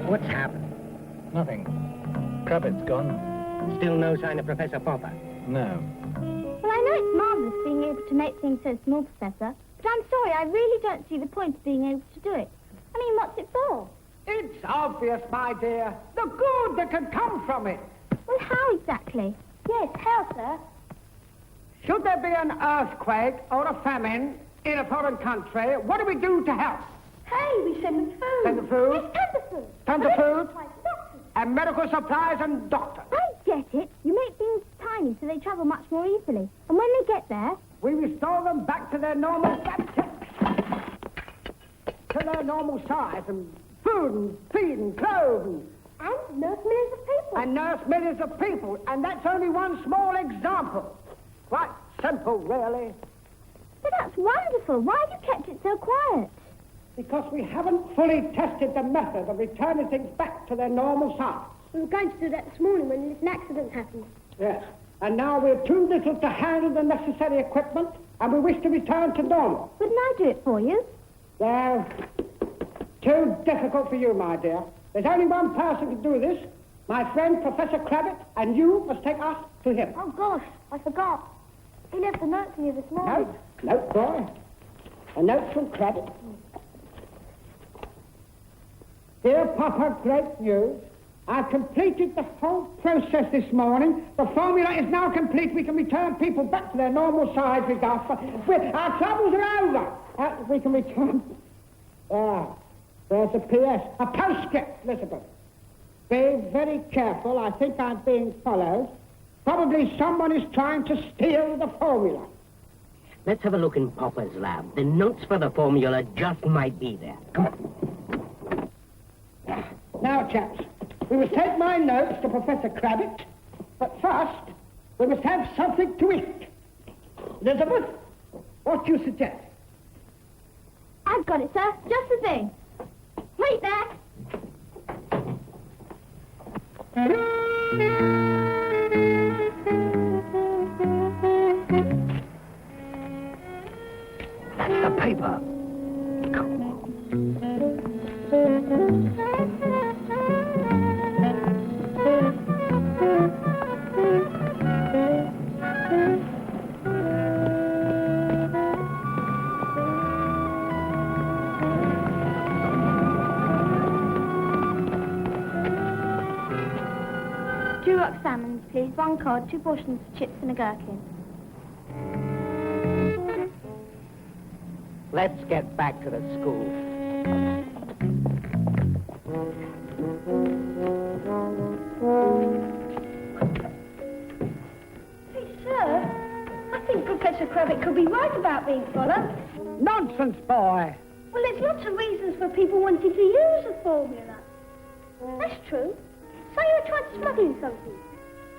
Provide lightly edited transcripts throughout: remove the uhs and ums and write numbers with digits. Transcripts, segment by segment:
What's happened? Nothing. Crabbit's gone. Still no sign of Professor Popper? No. Well, I know it's marvellous being able to make things so small, Professor, but I'm sorry, I really don't see the point of being able to do it. I mean, what's it for? It's obvious, my dear. The good that can come from it. Well, how exactly? Yes, how, sir? Should there be an earthquake or a famine in a foreign country, what do we do to help? Hey, we send them food. Send the food? Yes, send the food. Send the food? Doctors. And medical supplies and doctors. I get it. You make things tiny so they travel much more easily. And when they get there... We restore them back to their normal size, and food and feed and clothes And nurse millions of people. and nurse millions of people. And that's only one small example. Quite simple, really. But that's wonderful. Why have you kept it so quiet? Because we haven't fully tested the method of returning things back to their normal size. We were going to do that this morning when an accident happened. Yes. And now we're too little to handle the necessary equipment, and we wish to return to normal. Wouldn't I do it for you? Well, too difficult for you, my dear. There's only one person to do this. My friend, Professor Crabbit, and you must take us to him. Oh, gosh, I forgot. He left a note for you this morning. Note, boy. A note from Crabbit. Dear Papa, great news. I've completed the whole process this morning. The formula is now complete. We can return people back to their normal size with our troubles are over. We can return... there's a P.S. A postscript, Elizabeth. Be very careful. I think I'm being followed. Probably someone is trying to steal the formula. Let's have a look in Popper's lab. The notes for the formula just might be there. Come on. Now, chaps, we must take my notes to Professor Crabbit, but first, we must have something to eat. Elizabeth, what do you suggest? I've got it, sir. Just the thing. Wait there. That's the paper. Come on. 2 rock salmons, please. 1 cod, 2 portions of chips and a gherkin. Let's get back to the school. Hey, sir, I think Professor Crabbit could be right about being followed. Nonsense, boy. Well, there's lots of reasons for people wanting to use a formula. That's true. Say you were trying to smuggle in something.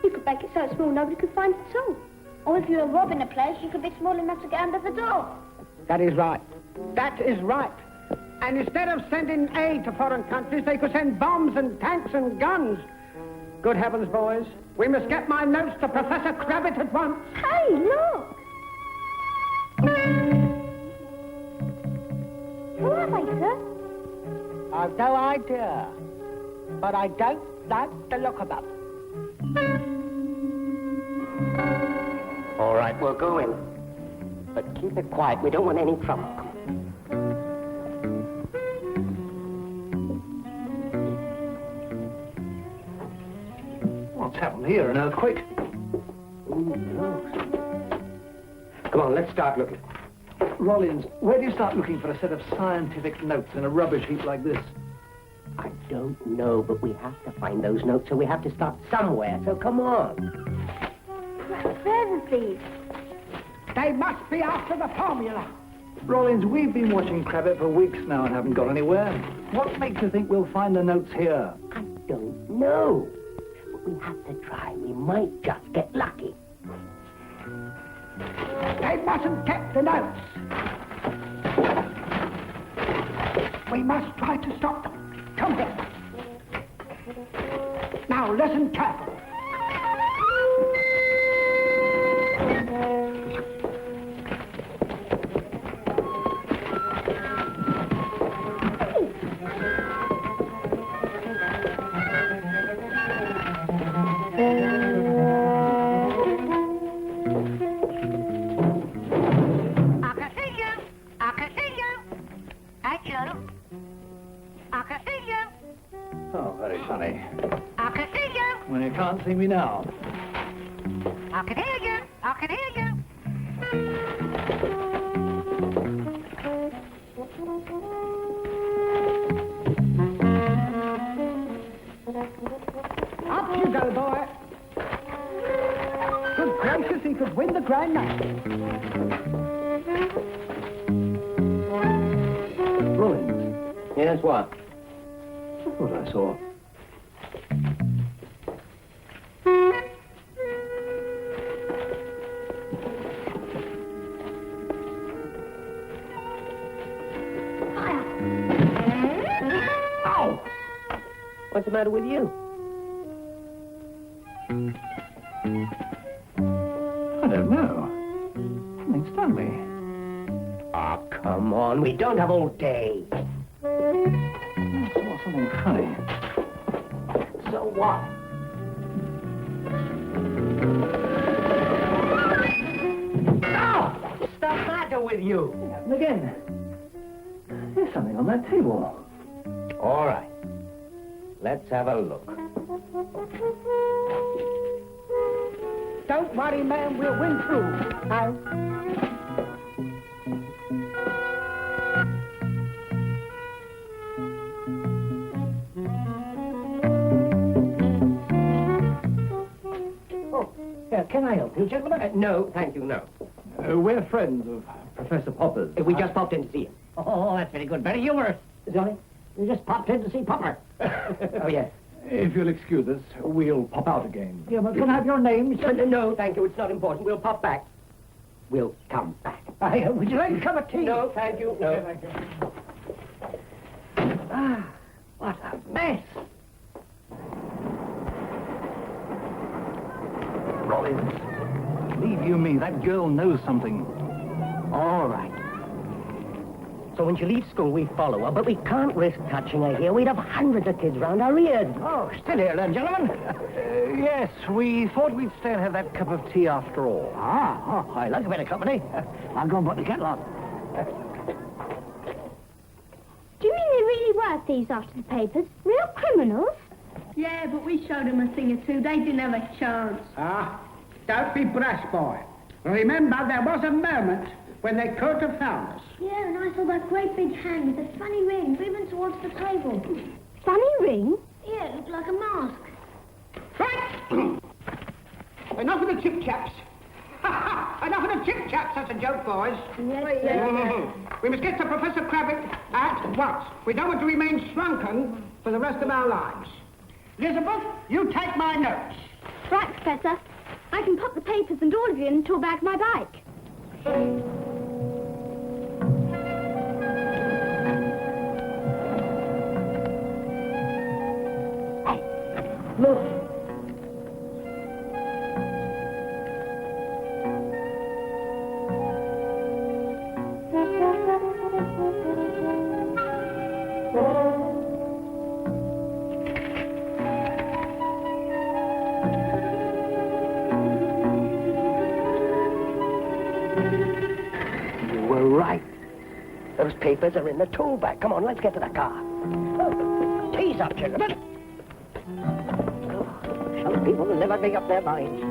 You could make it so small nobody could find it at all. Or if you were robbing a place, you could be small enough to get under the door. That is right. That is right. And instead of sending aid to foreign countries, they could send bombs and tanks and guns. Good heavens, boys. We must get my notes to Professor Crabbit at once. Hey, look! Who are they, sir? I've no idea. But I don't like the look of them. All right, we'll go in. But keep it quiet. We don't want any trouble. What's happened here? An earthquake? Who knows? Come on, let's start looking. Rollins, where do you start looking for a set of scientific notes in a rubbish heap like this? I don't know, but we have to find those notes, so we have to start somewhere. So come on. Further, please. They must be after the formula. Rollins, we've been watching Crabbit for weeks now and haven't got anywhere. What makes you think we'll find the notes here? I don't know. But we have to try. We might just get lucky. They mustn't get the notes. We must try to stop them. Come here. Now, listen carefully. Oh, very funny. I can see you. When you can't see me now. I can hear you. I can hear you. Up you go, boy. Good gracious, he could win the Grand National. Rollins, Yes, what? I thought I saw. Ow! What's the matter with you? I don't know. Something stung me. Oh, come on. We don't have all day. I saw something funny. So what? Oh! What's the matter with you? It happened again. There's something on that table. All right. Let's have a look. Don't worry, man, we'll win through. Can I help you, gentlemen? No, thank you, no. We're friends of Professor Popper's. We just popped in to see him. Oh, that's very good. Very humorous. Johnny, you just popped in to see Popper. Oh, yes. If you'll excuse us, we'll pop out again. Yeah, but can I have your name? No, thank you. It's not important. We'll pop back. We'll come back. Would you like a cup of tea? No, thank you. No. Thank you. Ah, what a mess. Rollins, believe you me, that girl knows something. All right. So when she leaves school, we follow her, but we can't risk touching her here. We'd have hundreds of kids round our ears. Oh, still here then, gentlemen. Yes, we thought we'd stay and have that cup of tea after all. I like a bit of company. I'll go and put the kettle on. Do you mean they really were thieves after the papers? Real criminals? Yeah, but we showed them a thing or two. They didn't have a chance. Don't be brash, boy. Remember, there was a moment when they could have found us. Yeah, and I saw that great big hand with a funny ring moving towards the table. Funny ring? Yeah, it looked like a mask. Right! Enough of the chip-chaps. Enough of the chip-chaps, that's a joke, boys. Yes, We must get to Professor Crabbit at once. We don't want to remain shrunken for the rest of our lives. Elizabeth, you take my notes. Right, Professor. I can pop the papers and all of you into a bag of my bike. Hey, look. You were right. Those papers are in the tool bag. Come on, let's get to the car. Oh, tease up, gentlemen. Some people will never make up their minds.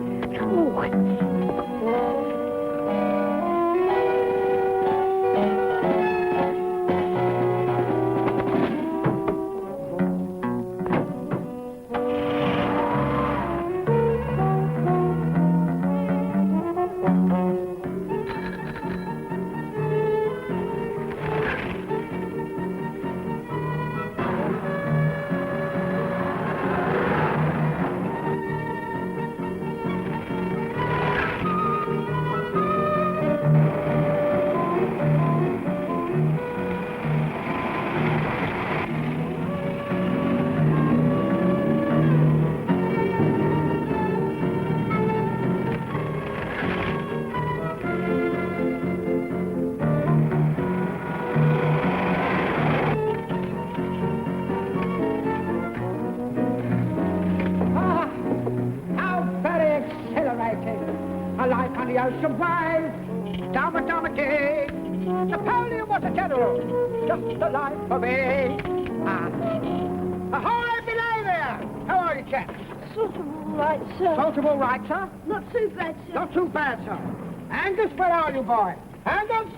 Survive, Dama-Dama-Day. Napoleon was a general, just the life for me. Ahoy, chance? Sort of all right, sir. Sort of all right, sir? Not too bad, sir. Not too bad, sir. Angus, where are you, boy? Angus?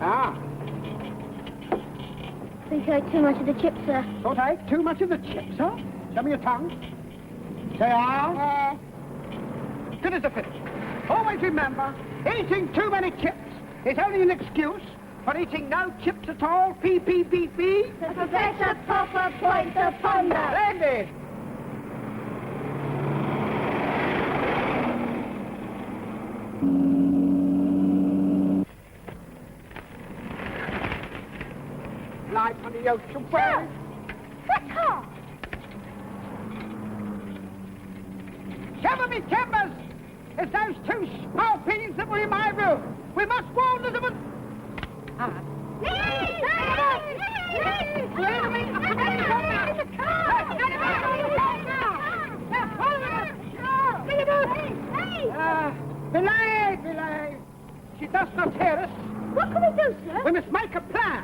Ah, Think I ate too much of the chips, sir. thought I ate too much of the chips, sir? Show me your tongue. Say ah. Good as a fish. Always remember, eating too many chips is only an excuse for eating no chips at all. P-P-P-P. The Professor Popper points upon that. Splendid. Life on the ocean waves. What car? Shiver me timbers! It's those two small pins that were in my room. We must warn them of... Ah. Belay! She does not hear us. What can we do, sir? We must make a plan.